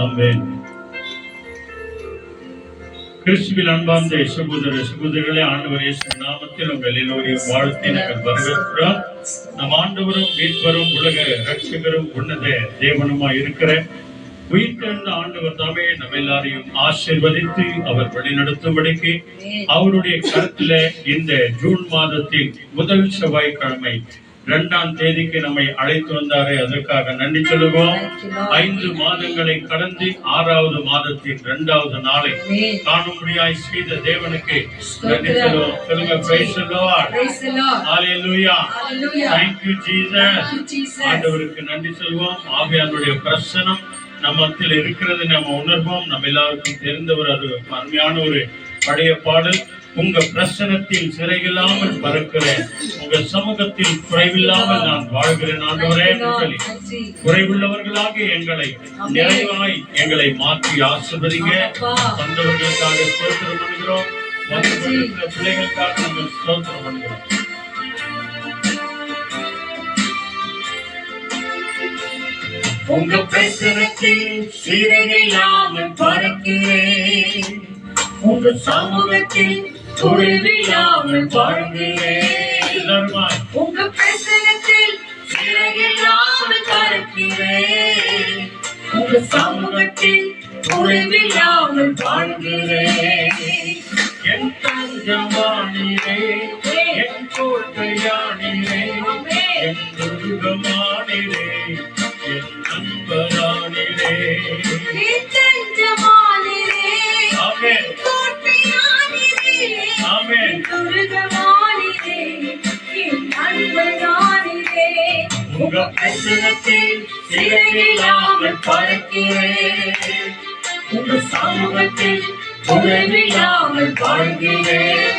ஆமென். கிறிஸ்துவில் அன்பார்ந்த சகோதரர்களே, ஆண்டவர் இயேசு நாமத்தில் உங்கள் எல்லோரையும் வாழ்த்தி நாங்கள் வரவேற்கிறோம். நம் ஆண்டவரும் மீட்பரும் உலக இரட்சகரும் உன்னத தேவனுமாய் இருக்கிற உயிர்த்தெழுந்த ஆண்டவர் தாமே நம்ம எல்லாரையும் ஆசீர்வதித்து அவர் வழிநடத்தும்படிக்கு அவருடைய கருத்துல இந்த ஜூன் மாதத்தின் முதல் செவ்வாய்க்கிழமை 2ஆம் தேதிக்கு நம்மை அழைத்து வந்தாரே, அதற்காக நன்றி சொல்லுவோம். 5 மாதங்களை கடந்து 6வது மாதத்தின் 2வது நாளை காணும்படியாய் செய்த தேவனுக்கு நன்றி சொல்லுவோம். சொல்லுங்க, praise the Lord, hallelujah, thank you Jesus. ஆண்டவருக்கு நன்றி சொல்லுவோம். ஆவியானவருடைய பிரசன்னம் நம்மத்தில் இருக்கிறது நம்ம உணர்வோம். நம்ம எல்லாருக்கும் தெரிந்தவர் அது அருமையான ஒரு பழைய பாடல். உங்க பிரசனத்தில் சிறையில்லாமல் பறக்கிறேன், உங்க சமூகத்தில் குறைவில்லாமல் நான் வாழ்கிறேன் ஆண்டவரே சொல்லி குறைவுள்ளவர்களாக எங்களை நிறைவாய் எங்களை மாற்றி ஆசீர்வதிங்க. வந்தவர்களுக்காக ஸ்தோத்திரம் பண்ணுகிறோம், வந்திருக்கிற பிள்ளைகளுக்காக நாங்கள் ஸ்தோத்திரம் பண்ணுகிறோம். உங்க பிரசனத்தில் சிறையில்லாமல் பறக்கிறேன், உங்க சமூகத்தில் குறைவில்லாமல் வாழ்கிறேன். உங்க பிரசனத்தில் சிறையில்லாமல் பறக்கிறேன், உங்க சமூகத்தில் குறைவில்லாமல் வாழ்கிறேன். என் தஞ்சமானீரே, என் கோட்டையானீரே, என் துருகமானீரே, என் நண்பரானீரே. என் தஞ்சமானீரே, ஆமென், கோட்டையானீரே, ஆமென், துருகமானீரே, என் நண்பரானீரே. உங்க பிரசனத்தில் சிறையில்லாமல் பறக்கிறேன், உங்க சமூகத்தில் குறைவில்லாமல் வாழ்கிறேன்.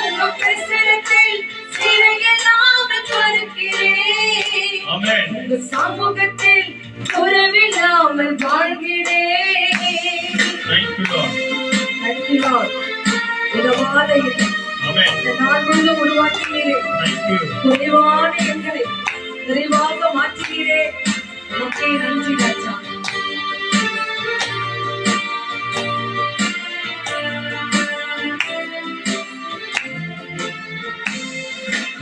உங்க பிரசனத்தில் சிறையில்லாமல் பறக்கிறேன், ஆமென், உங்க சமூகத்தில் குறைவில்லாமல் வாழ்கிறேன். Thank you Lord. Thank you Lord. இந்த நாள் முழுவதும் உருவாக்கினீரே, குறைவான எங்களை நிறைவாக மாற்றினீரே, உமக்கே நன்றி ராஜா.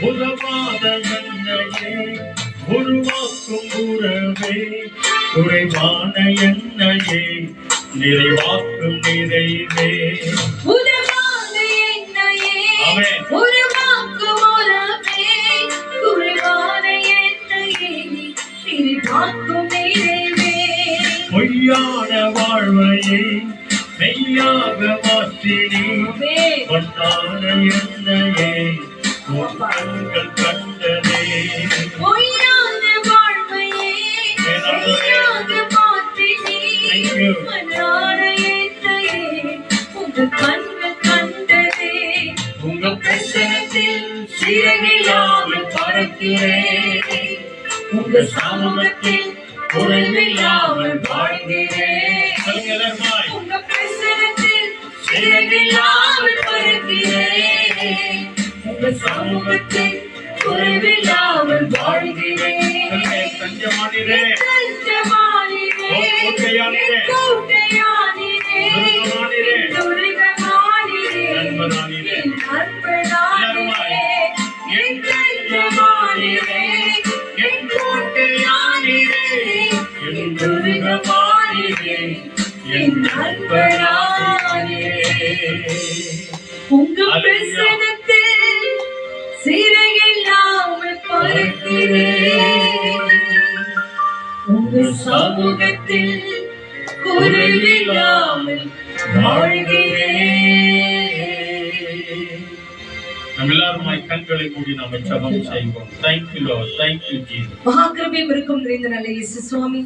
உதவாத என்னையே உருவாக்கும் உறவே, குறைவான என்னையே நிறைவாக்கும் நிறைவே. உதவாத என்னையே உருவாக்கும் உறவே, குறைவான என்னையே நிறைவாக்கும் நிறைவே. பொய்யான வாழ்வையை மெய்யாக மாற்றினே, பொன்னான என்னையே கண்கள் கண்டதே. பொய்யான வாழ்வையை மெய்யாக மாற்றினே, பொன்னான என்னையே உங்க கண்கள் கண்டதே. உங்க பிரசனத்தில் சிறையில்லாமல் பறக்கிறேன், உங்க சமூகத்தில் குறைவில்லாமல் வாழ்கிறேன். உங்க பிரசனத்தில் சிறையில்லாமல் பறக்கிறேன், உங்க சமூகத்தில் குறைவில்லாமல் வாழ்கிறேன். தஞ்சமானீரே, தஞ்சமானீரே, கோட்டையானீரே, கோட்டையானீரே, துருகமானீரே, நண்பனானீரே, நண்பனானீரே, என் தஞ்சமானீரே, என் கோட்டையானீரே, என் துருகமானீரே, என் நண்பனானீரே. உங்க பிரசனத்தில் சிறையில்லாமல் பறக்கிறேன், உங்க சமூகத்தில் குறைவில்லாமல் வாழ்கிறேன். நம்ம எல்லாருமாய் கண்களை மூடி நாம ஜெபம் செய்வோம். Thank you Lord, thank you Jesus. மகாகிருபை இருக்கும் நிறைந்த நல்ல இயேசு சுவாமி,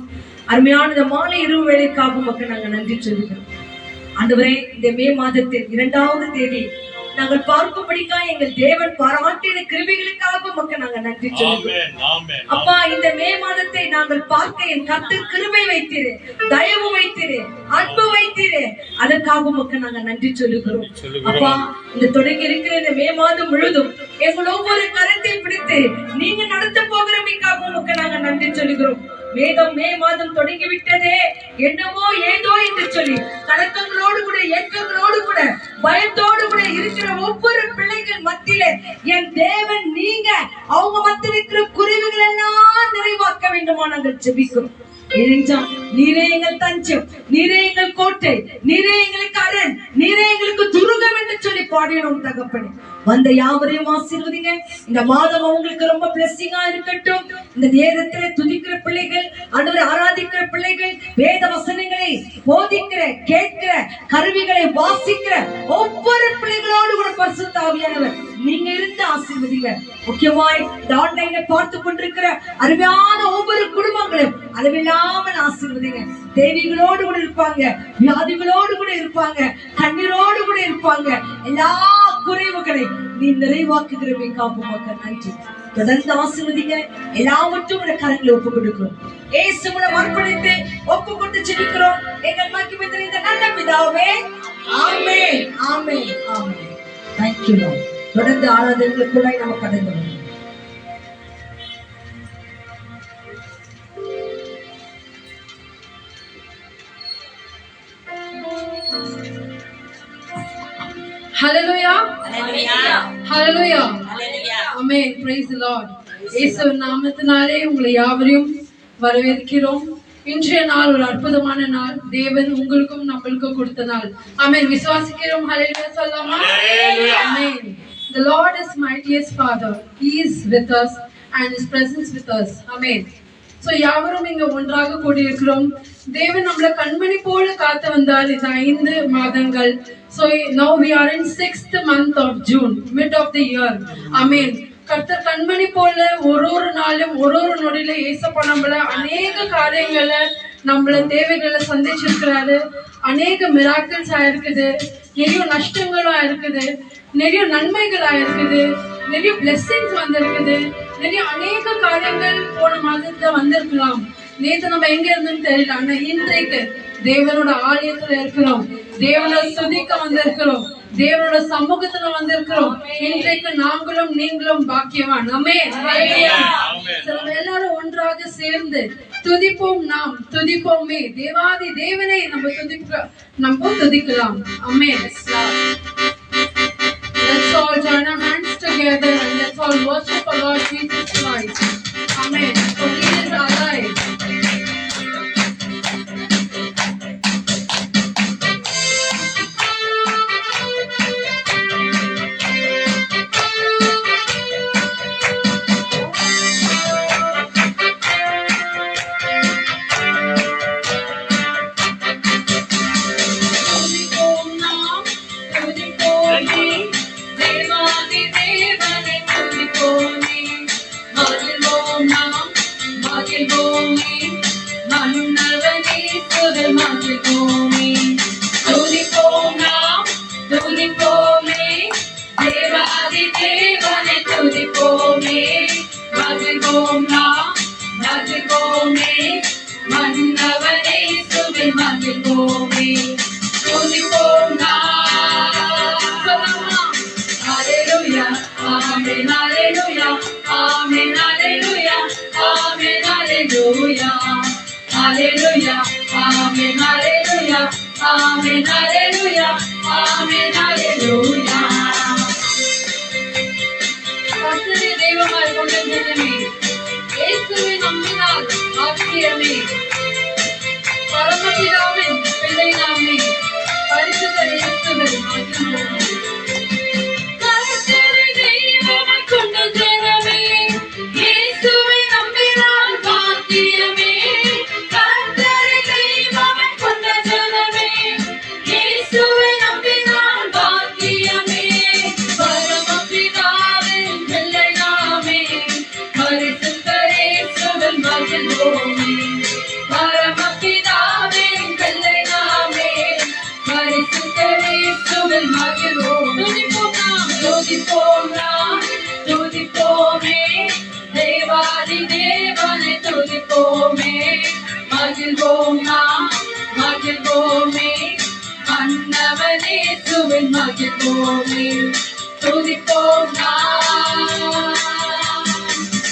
அருமையான இந்த மாலை இரவு வேளைக்காக உமக்கு நாங்கள் நன்றி சொல்கிறோம். ஆண்டவரே, இந்த மே மாதத்தின் 2வது தேதி நாங்கள் பார்க்கும்படிக்கா எங்கள் தேவன் பாராட்டின கிருபைகளுக்காக உமக்கு நாங்கள் நன்றி சொல்கிறோம். அப்பா, இந்த மே மாதத்தை நாங்கள் பார்க்க என் கர்த்தர் கிருபை வைத்தீரே, தயவு வைத்தீரே, அன்பு வைத்தீரே, அதற்காக உமக்கு நாங்கள் நன்றி சொல்லுகிறோம். அப்பா, இந்த தொடங்கி இருக்கிற இந்த மே மாதம் முழுதும் எங்கள் ஒவ்வொரு கரத்தை பிடித்து நீங்க நடத்த போகிறமைக்காக உமக்கு நாங்கள் நன்றி சொல்லுகிறோம். வேதம் மே மாதம் தொடங்கிவிட்டதே, என்னமோ ஏதோ என்று சொல்லி கலக்கங்களோடு கூட ஏக்கங்களோடு கூட பயத்தோடு கூட இருக்கிற ஒவ்வொரு பிள்ளைகள் மத்தியிலே என் தேவன் நீங்க அவங்க மத்தியில் இருக்கிற குறைவுகள் எல்லாம் நிறைவாக்க வேண்டுமா நாங்கள் ஜெபிக்கிறோம். ஏனென்றால் நீரே எங்கள் தஞ்சம், நீரே எங்கள் கோட்டை, நீரே எங்களுக்கு அரண், நீரே எங்களுக்கு துருகம் என்று சொல்லி பாடினோம் தகப்பனே. வந்த யாவரையும் ஆசீர்வதிங்க. இந்த மாதம் அவங்களுக்கு ரொம்ப பிளஸிங்கா இருக்கட்டும். இந்த நேரத்துல துதிக்கிற பிள்ளைகள், ஆண்டவரை ஆராதிக்கிற பிள்ளைகள், வேத வசனங்களை போதிக்கிற கேட்கிற கருவிகளை வாசிக்கிற ஒவ்வொரு பிள்ளைகளோடு கூட பரிசுத்த ஆவியானவர் நீங்க இருந்து ஆசீர்வதிங்க. முக்கியமாய் இந்த ஆன்லைனை பார்த்து கொண்டிருக்கிற அருமையான ஒவ்வொரு குடும்பங்களும் அளவில்லாமல் ஆசீர்வதிங்க. தேவிகளோடு கூட இருப்பாங்க, வியாதிகளோடு கூட இருப்பாங்க, கண்ணீரோடு கூட இருப்பாங்க. எல்லா குறைவுகளை நீ நிறைவாக்குகிறவே காப்புமாக்க நன்றி. தொடர்ந்து ஆசீர்வதிங்க. எல்லாவற்றும் உடைய கரங்களை ஒப்புக் கொடுக்கிறோம். இயேசு மூலம் அர்ப்பணித்து ஒப்புக் கொடுத்து ஜெபிக்கிறோம் எங்கள் மகிமை நிறைந்த நல்ல பிதாவே. ஆமென், ஆமென், ஆமென். Thank you Lord. தொடர்ந்து ஆராதனைக்குள்ள நம்ம கடந்து வரோம். Hallelujah. Hallelujah. Hallelujah. Amen. Praise the Lord. இயேசுவின் நாமத்தினாலே உங்களை யாவரையும் வரவேற்கிறோம். இன்றைய நாள் ஒரு அற்புதமான நாள். தேவன் உங்களுக்கும் நம்மளுக்கும் கொடுத்த நாள். ஆமென். விசுவாசிக்கிறோம். ஹalleluya சொல்லலாமா? Amen. The Lord is mightiest Father. He is with us and His presence with us. Amen. So யாவரும் இங்க ஒன்றாக கூடியிருக்கிறோம். தேவன் நம்மளை கண்மணி போல காத்து வந்தார் இந்த 5 மாதங்கள். So now we are in 6th month of June, mid of the year. Amen. கர்த்தர் கண்மணி போல ஒரு நாளும் ஒரு நொடியில ஏசப்பா நம்மள அநேக காரியங்களை நம்மள தேவைகளை சந்திச்சிருக்கிறாரு. அநேக மிராக்கிள்ஸ் ஆயிருக்குது, நிறைய நஷ்டங்களா இருக்குது, நிறைய நன்மைகளா இருக்குது, நிறைய பிளெஸிங்ஸ் வந்திருக்குது, நிறைய அநேக காரியங்கள் போன மாதத்துல வந்திருக்கலாம். நேற்று நம்ம எங்க இருந்தோம்னு தெரியல. ஆனா இன்றைக்கு தேவனோட ஆலயத்துல இருக்கிறோம், தேவனை துதிக்க வந்திருக்கிறோம், தேவனோட சமூகத்துல வந்திருக்கிறோம். இன்றைக்கு நாங்களும் நீங்களும் பாக்கியவான். ஆமென். எல்லாரும் ஒன்றாக சேர்ந்து துதிப்போம். நாம் துதிப்போமே, தேவாதி தேவனை நம்ம துதிக்கலாம். ஆமென். Let's all join our hands together and let's all worship our Lord Jesus Christ. Amen. For He is alive. Hallelujah, amen, hallelujah, amen, hallelujah, amen, hallelujah. கர்த்தரே தெய்வமாய் கொண்ட ஜனமே, இயேசுவை நம்பினால் ஆச்சரியமே. பரமபிதாவின் பிள்ளை நாமே, பரிசுத்த இயேசுவின் ஆசீர்வாதமே. கர்த்தரே தெய்வமாய் கொண்ட ஜனமே, இயேசுவை நம்பினால் பாக்கியமே.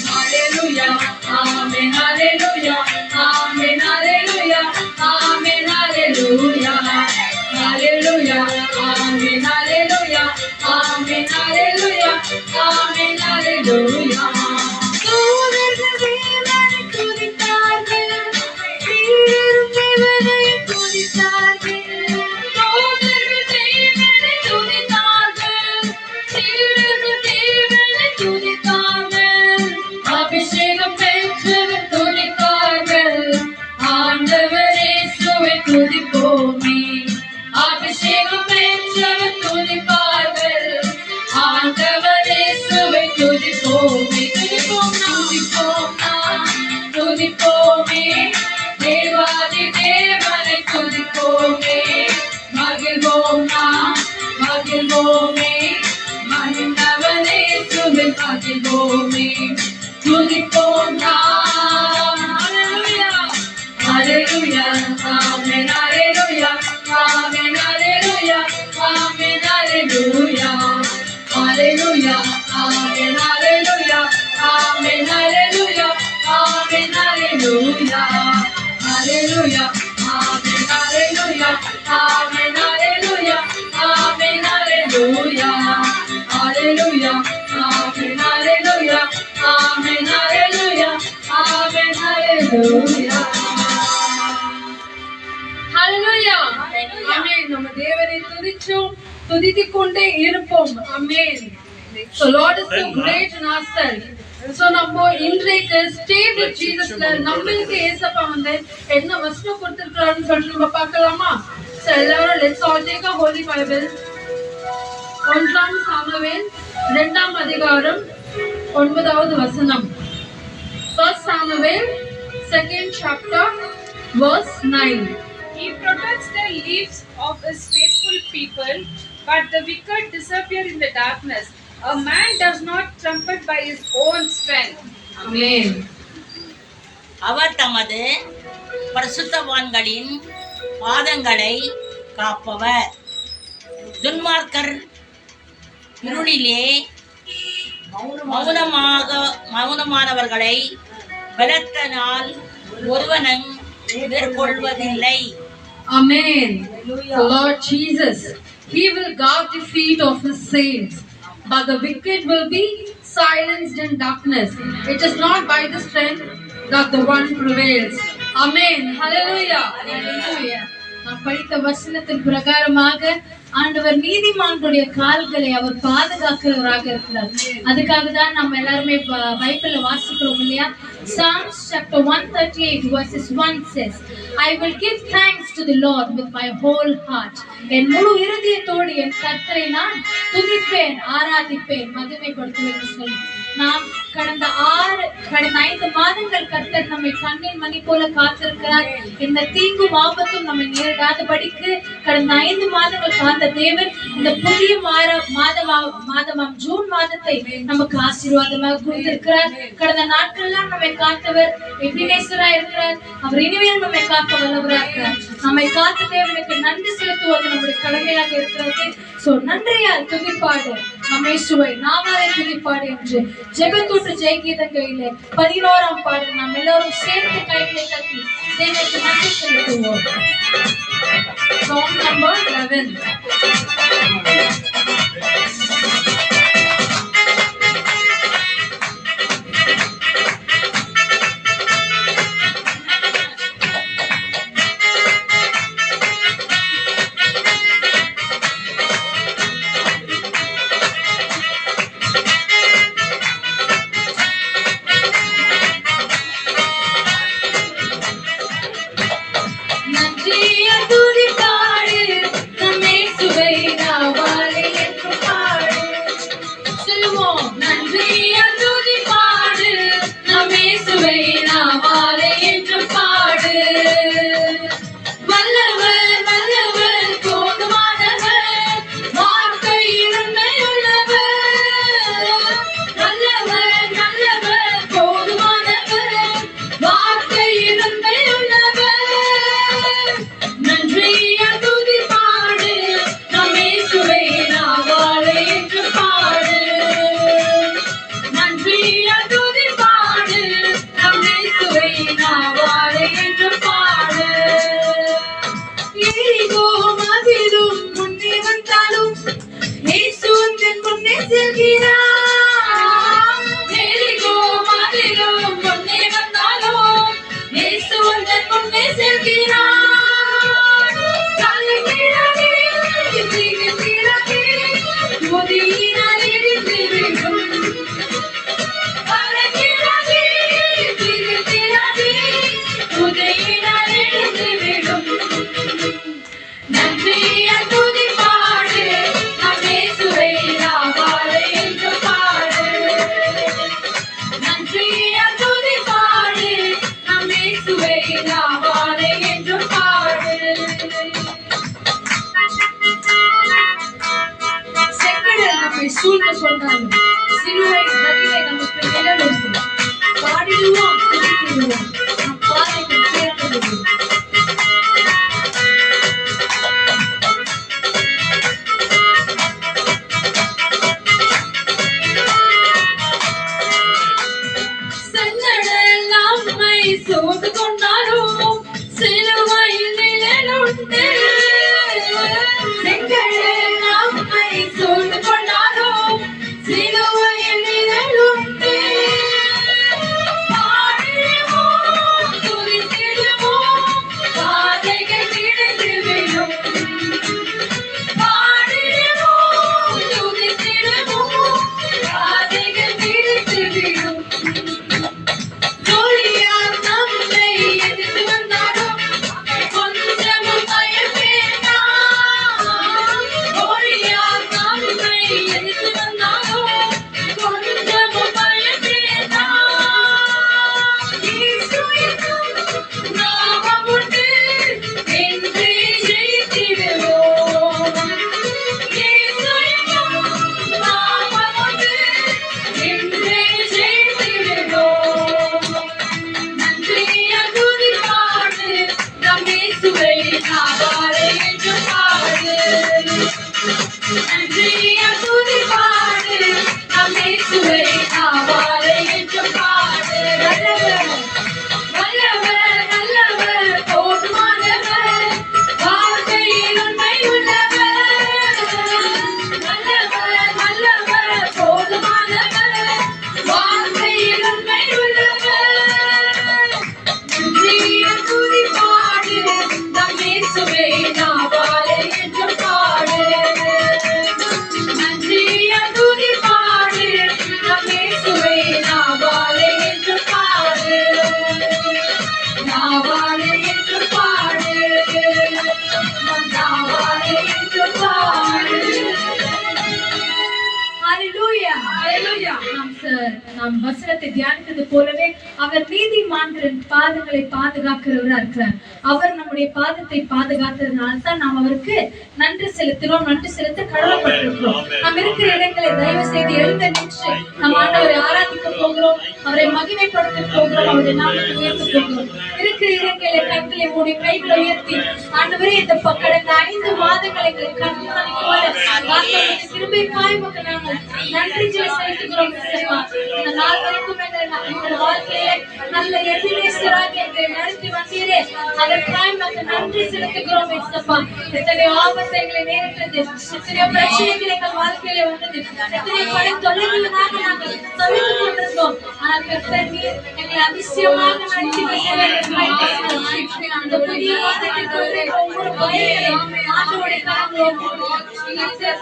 Hallelujah, amen, hallelujah, தேவனை துதித்தார்கள். தூதர்கள் தேவனை துதித்தார்கள். சீடர்கள் தேவனை துதித்தார்கள். அபிஷேகம் பெற்றவர் துதித்தார்கள். ஆண்டவர் இயேசுவை துதிப்போமே. அபிஷேகம் பெற்றவர் துதிப்பார்கள். ஆண்டவர் இயேசுவை துதிப்போமே. துதிப்போமே தேவாதி தேவனை துதிப்போமே. மகிழ்வோமே மன்னவன் இயேசுவை மகிழ்வோமே. துதிப்போம் நாம். ஹல்லேலூயா ஆமென் ஹல்லேலூயா ஆமென் ஹல்லேலூயா ஆமென் ஹல்லேலூயா ஹல்லேலூயா ஆமென் ஹல்லேலூயா ஆமென் ஹல்லேலூயா ஆமென் ஹல்லேலூயா ஹல்லேலூயா ஆமென் ஹல்லேலூயா ஆமென் ஹல்லேலூயா ஆமென் ஹல்லேலூயா ஹல்லேலூயா ஆமென் ஹல்லேலூயா ஆமென் ஹல்லேலூயா ஆமென் ஹல்லேலூயா. ஹல்லேலூயா ஆமென். நம்ம தேவனை துதித்துக் கொண்டே இருப்போம். ஆமென். So Lord is so great in ourselves. So நம்ம இன்றைக்கு stay with Jesusல நம்மளுக்கு ஏசப்பா வந்து என்ன வசனம் கொடுத்திருக்காருன்னு சொல்லிட்டு நம்ம பார்க்கலாமா? So எல்லாரும் let's all take a holy Bible. 1 Samuel 2ஆம் அதிகாரம் 9வது வசனம். 1 Samuel 2nd chapter verse 9. He protects the lives of his faithful people, but the wicked disappear in the darkness. A man does not trumpet by his own strength. Amen. அவர் தமது பரிசுத்தவான்களின் பாதங்களை காப்பவர். துன்மார்க்கர் இருளிலே மௌனமானவர்களை பலத்த நாள் ஒருவனும் மேற்கொள்வதில்லை. Amen. The Lord Jesus, He will guard the feet of His saints, but the wicked will be silenced in darkness. It is not by the strength that the one prevails. Amen. Hallelujah. Hallelujah. நாம் படித்த வசனத்தின் பிரகாரமாக ஆண்டவர் நீதிமான்களுடைய கால்களை அவர் பாதுகாக்கிறவராக இருக்கிறார். அதுக்காக தான் நம்ம எல்லாருமே பைபிள்ல வாசிக்கிறோம் இல்லையா? Psalms chapter 138 verses 1 says, I will give thanks to the Lord with my whole heart. என் முழு இருதயத்தோடு என் கர்த்தரை நான் துதிப்பேன், ஆராதிப்பேன், மகிமைப்படுத்துவேன் என்று சொல்லி நாம் கடந்த 5 மாதங்கள் கர்த்தர் நம்மை கண்ணின் மணி போல காத்திருக்கிறார். இந்த தீங்கும் ஆபத்தும் நம்மை நேரிடாதபடிக்கு கடந்த 5 மாதங்கள் காத்த தேவன் இந்த புதிய மாதமாம் ஜூன் மாதத்தை நமக்கு ஆசீர்வாதமாக கொடுத்திருக்கிறார். கடந்த நாட்கள்லாம் நம்மை காத்தவர் எபினேசரா இருக்கிறார். அவர் இனிமேல் நம்மை காக்க வல்லவராக இருக்கிறார். நம்மை காத்த தேவனுக்கு நன்றி செலுத்துவது நம்முடைய கடமையாக இருக்கிறது. சோ நன்றியால் துதிப்பாடு நம்ம இயேசுவை நாமாலே துதிப்பாடு என்று ஜெபத்தூற்று ஜெயகீதங்களிலே 11ஆம் பாடல் நாம் எல்லாரும் சேர்ந்து கைகளை தட்டி தேவனுக்கு நன்றி செலுத்துவோம். Song number 11. துதிப்பாடு நம்மை சுவை நாவாலே என்று பாடு. நன்றியை துதி பாடு நம் இயேசுவை நாவாலே என்று பாடு. நல்லவர் நல்லவர் போதுமானவர் வார்த்தையில் உண்மை உள்ளவர். நல்லவர் நல்லவர் போதுமானவர் வார்த்தையில் உண்மை உள்ளவர். நன்றியை துதி பாடு நம் இயேசுவை நாவாலே என்று பாடு. நன்றியை துதி பாடு நம் இயேசுவை நாவாலே என்று பாடு. நாவாலே என்று பாடு. நாவாலே என்று பாடு. Hallelujah. Hallelujah. நாம் வசனத்தை தியானித்தது போலவே அவர் நீதிமான்களின் பாதங்களை பாதுகாக்கிறவரா இருக்கிறார். அவர் நம்முடைய பாதத்தை பாதுகாத்ததுனால தான் நாம் அவருக்கு நன்றி செலுத்துகிறோம், நன்றி செலுத்த கடமைப்பட்டிருக்கிறோம். நாம் இருக்கிற இடங்களை தயவு செய்து எழுந்த நின்று நம் ஆண்டவரை ஆராதிக்க போகிறோம், அவரை மகிமைப்படுத்த போகிறோம், அவருடைய நாமத்தை உயர்த்த போகிறோம். இருக்கிற இடங்களை கண்களை மூடி கைகளை உயர்த்தி ஆண்டவரே இந்த கடந்த 5 மாதங்களை எங்கள் கண்மணி போல கிருபைக்காய் நாங்கள் நன்றி செலுத்துகிறோம். இந்த நாள் வரைக்கும் எங்கள் வாழ்க்கையில நல்ல எதிரேசராக எங்களை நடத்தி வந்தீரே, அதற்காக நாங்கள் நன்றி செலுத்துகிறோம். எத்தனையோ ஆபத்தை எங்களை நேரிட்டது, எத்தனையோ பிரச்சனைகள் எங்கள் வாழ்க்கையில வந்தது, எத்தனையோ பல தொல்லைகளாக நாங்கள் தவிர்த்து கொண்டிருந்தோம். ஆனால் கர்த்தர் நீர் எங்களை அதிசயமாக நடத்தி அந்த புதிய மாதத்திற்கு ஒவ்வொரு பயங்களையும் ஆண்டவருடைய கரங்களில்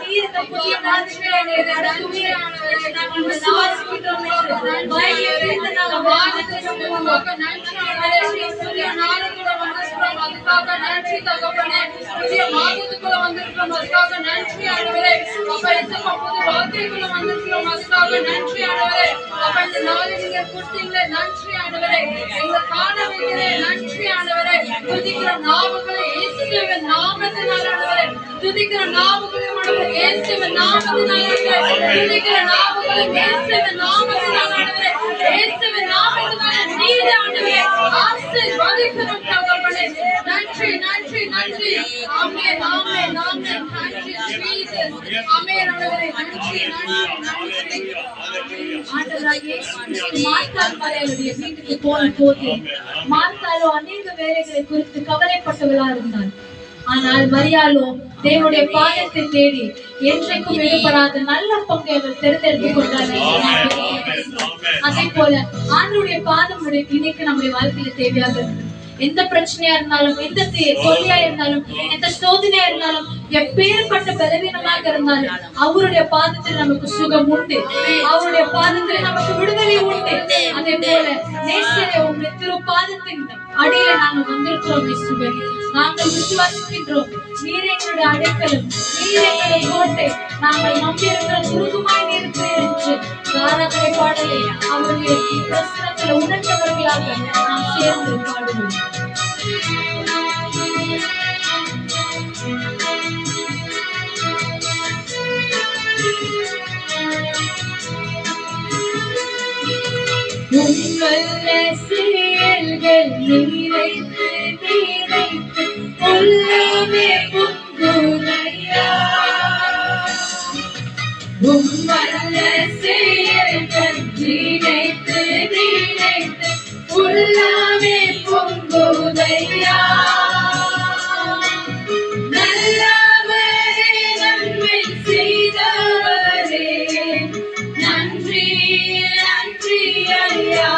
நீர் இந்த புதிய நாட்களை நடத்துவீர். நாங்கள் விசுவாசிக்கிறோம். பயங்கரத்தை நாங்கள் வாழ்ந்துகிறோம். நன்றி புதிய நாளுக்குள்ள வந்திருக்கிறோம், அதுக்காக நன்றி தகப்பனே. புதிய மாதத்துக்குள்ள வந்திருக்கிறோம், அதுக்காக நன்றி ஆண்டவரே. அப்ப எத்தனை புது வார்த்தைக்குள்ள வந்திருக்கிறோம், அதுக்காக நன்றி ஆண்டவரே. அப்ப இந்த நாளை நீங்க கொடுத்தீங்களே, நன்றி ஆண்டவரே. எங்களை காண வைக்கிறே, நன்றி ஆண்டவரே. துதிக்கிற நாமங்களை இயேசுவின் நாமத்தினால் ஆண்டவரே, துதிக்கிற நாமங்களை ஆண்டவரே இயேசுவின் நாமத்தினால் ஆண்டவரே, துதிக்கிற நாமங்களை இயேசுவின் நாமத்தினால் ஆண்டவரே, இயேசுவின் நாமத்தினால் நீர் ஆண்டவரே ஆசீர்வதிக்கிறோம் தகப்பனே. நன்றி நன்றி நன்றி. ஆமென் ஆமென் ஆமென். நன்றி ஜீசஸ். ஆமென் ஆண்டவரே. நன்றி நன்றி நன்றி. ஆண்டவராகிய இயேசு கிறிஸ்து மார்த்தாள் மரியாளுடைய வீட்டுக்கு போன போது மார்த்தாளோ அநேக வேலைகளை குறித்து கவலைப்பட்டவளா இருந்தாள். ஆனால் மரியாளோ தேவனுடைய பாதத்தை தேடி என்றைக்கும் விடுபடாத நல்ல பங்கை அவர் தேர்ந்தெடுத்துக் கொண்டார். அதே போல ஆண்டவருடைய பாதம் இன்னைக்கு நம்முடைய வாழ்க்கையில தேவையாக இருக்கு. எந்த பிரச்சனையா இருந்தாலும், எந்த தொல்லையா இருந்தாலும், எந்த சோதனையா இருந்தாலும், எப்பேற்பட்ட பலவீனமாக இருந்தாலும் அவருடைய பாதத்தில் நமக்கு சுகம் உண்டு, அவருடைய பாதத்தில் நமக்கு விடுதலை உண்டு. அதே போல நேசரே உங்களுடைய திரு பாதத்தின் அடியில நாங்கள் வந்திருக்கிறோம். இயேசுவே, நாங்கள் விசுவாசிக்கின்றோம். நீர் எங்களுடைய அடைக்கலம், நீர் எங்களுடைய கோட்டை, நாங்கள் நம்பியிருக்கிற துருகமாய் இருக்கிறேன் என்று ஆராதனை பாடலை அவருடைய பிரசனத்தில் உணர்ந்தவர்களாக நாம் சேர்ந்து பாடுவோம். உங்கள் செயல்கள் நிறைத்து நிறைத்து உள்ளமே பொங்குதையா. உங்கள் செயல்கள் நிறைத்து நிறைத்து உள்ளமே பொங்குதையா. நல்லவரே நன்மை செய்தவரே நன்றி நன்றி ஐயா.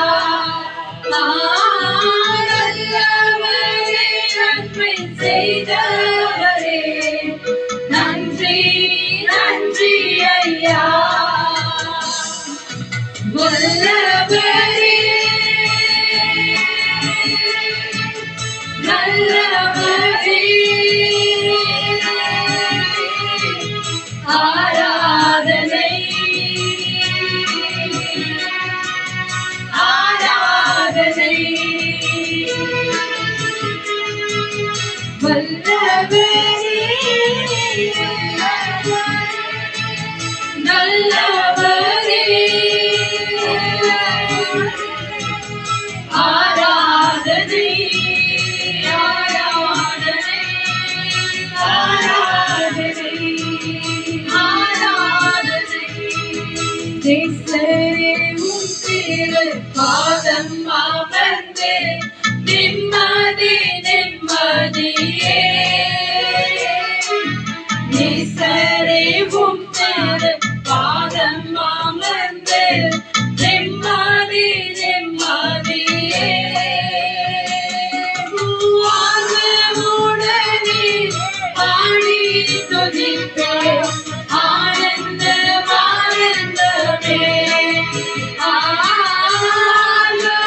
நல்லவரே நன்மை செய்தவரே நன்றி நன்றி ஐயா. வல்லவரே நல்லவரே ஆராதனை ஆராதனை. வல்லவரே நல்லவரே ஆராதனை ஆராதனை ஆராதனை. நேசரே உம் திரு பாதம் அமர்ந்து நிம்மதி நிம்மதியே நேசரே உம் திரு பாதம் அமர்ந்து நிம்மதி நிம்மதியே வாழ்வுடனே பாடி துதிப்பேன் ஆனந்தம் ஆனந்தமே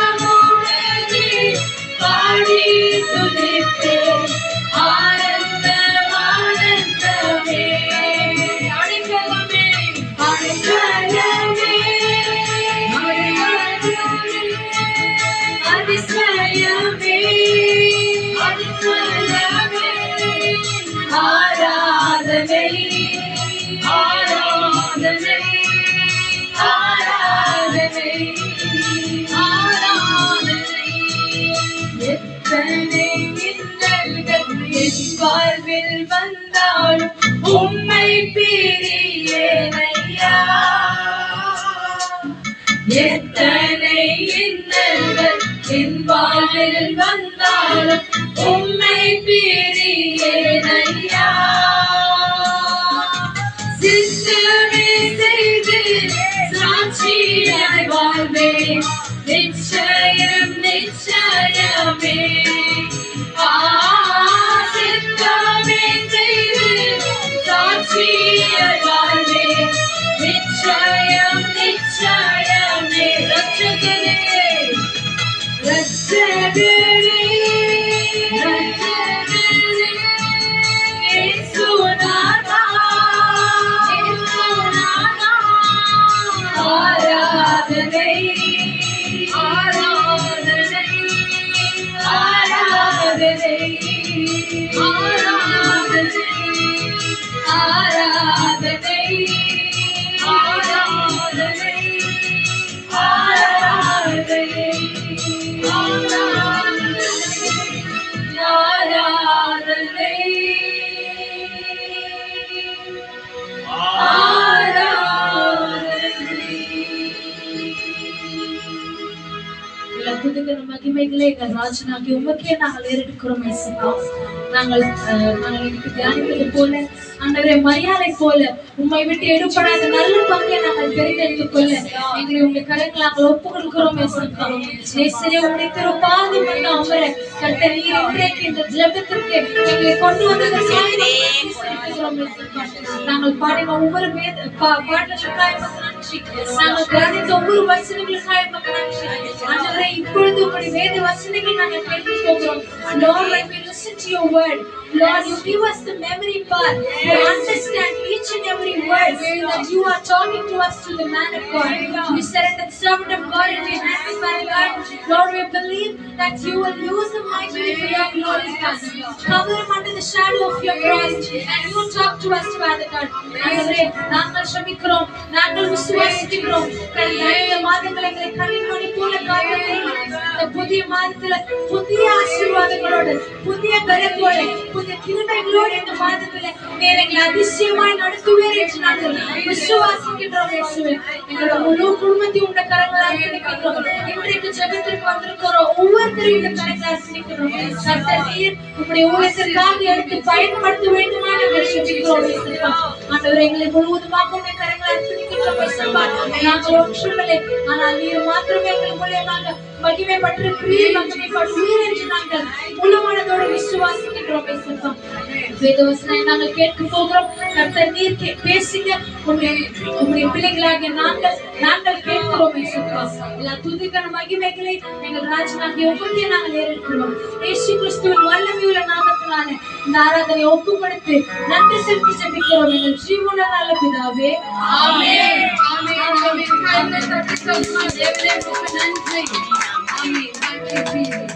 ஆனந்தமுடனே பாடி துதிப்பேன் ஆனந்தம் ஆனந்தமே அடைக்கலமே அடைக்கலமே அதிசயமே அதிசயமே ஆராதனை ஆராதனை ஆராதனை ஆராதனை எத்தனை இன்னல்கள் என் வாழ்வில் வந்தாலும் உம்மை பிரியேனையா எத்தனை இன்னல்கள் என் வாழ்வில் வந்தாலும் உம்மை பிரியேனையா சித்தமே செய்து சாட்சியாய் வாழ்வேன் நிச்சயம் நிச்சயமே சித்தமே செய்து சாட்சியாய் வாழ்வேன் நிச்சயம் நிச்சயமே ரட்சகரே ரட்சகரே ரட்சகரே இயேசுநாதா இயேசுநாதா ஆராதனை ஆராதனை ஆராதனை ஆராதனை ஆராதனை ஆராதனை ஆராதனை ஆராதனை துதிக்கிற மகிமைகளே எங்கள் ராஜனாகி உமக்கே நாங்கள் ஏறெடுக்கிறோம் இயேசுவா. நாங்கள் இன்னைக்கு தியானிப்பது போல ஆண்டவரே மரியாதை போல உம்மை விட்டு எடுபடாத நல்ல பங்கை நாங்கள் தெரிந்தெடுத்துக் கொள்ள எங்களை உங்க கரங்களை நாங்கள் ஒப்புக் கொடுக்கிறோம் இயேசுவா. நேசரே உம்முடைய திருப்பாதம் வந்து அமர கர்த்தர் நீர் இன்றைக்கு இந்த ஜெபத்திற்கு எங்களை கொண்டு வந்ததற்காக நாங்கள் பாடின ஒவ்வொரு பாடலுக்காக நன்றி. நாங்கள் தியானித்த ஒவ்வொரு வசனங்களுக்காக நன்றி. ஆண்டவரே இப்பொழுது உங்களுடைய வேத வசனங்கள் நாங்கள் கேட்டு போகிறோம். Lord, when we listen to your word, Lord, you give us the memory part to understand each and every word that you are talking to us through the man of God. You said that the servant of God in your hands, Father God. Lord, we believe that you will use him mightily for your glory, Father. Cover him under the shadow of your cross and you will talk to us, Father God. ஆண்டவரே, நாங்கள் செபிக்கிறோம், நாங்கள் விசுவாசிக்கிறோம். இந்த மாதங்களை எங்களை கண்ணின் போல காத்துக்கொள்ளும். இந்த புதிய மாதத்துல புதிய ஆசீர்வாதங்களோடு புதிய பலத்தோடு புதிய கிருபைகளோடு இந்த மாதத்துல நீர் எங்களை அதிசயமாய் நடத்துவீர் என்று நாங்கள் விசுவாசிக்கின்றோம் இயேசுவே. எங்களோட முழு குடும்பத்தையும் உங்க கரங்களால் அர்ப்பணிக்கிறோம். இன்றைக்கு ஜெபத்திற்கு வந்திருக்கிறோம் ஒவ்வொருத்தரையும் இந்த கரங்களால் அர்ப்பணிக்கிறோம். கர்த்தர் நீர் உங்களுடைய ஊழியத்திற்காக எடுத்து பயன்படுத்த வேண்டுமா நாங்கள் செபிக்கிறோம் இயேசுவா. ஆண்டவரே, எங்களை முழுவதுமாக உங்க கரங்களால் அர்ப்பணிக்கிறோம் இயேசுவா. நாங்கள் ஒன்றுமில்லை, ஆனால் நீர் மாத்திரமே எங்கள் மூலியமாக மகிமைப்பட்டிருக்கிறீர், மகிமைப்படுவீர் என்று நாங்கள் முழு மனதோடு விசுவாசிக்கிறோம் இயேசுவா. வேதவசனம் நாங்கள் கேட்க போகிறோம். கர்த்தர் நீர் பேசுங்க. உங்களுடைய பிள்ளைகளாகிய நாங்கள் கேட்கிறோம் இயேசுவா. எல்லா துதிக்கான மகிமைகளை எங்கள் ராஜனாகிய உமக்கே நாங்கள் ஏறெடுக்கிறோம். இயேசு கிறிஸ்துவின் வல்லமையுள்ள நாமத்தினாலே இந்த ஆராதனை ஒப்பு கொடுத்து நன்றி செலுத்தி ஜெபிக்கிறோம் எங்கள் ஜீவனுள்ள நல்ல பிதாவே. ஆமென். ஆமென். ஆமென். நன்றி. ஆமென். Thank you, Jesus.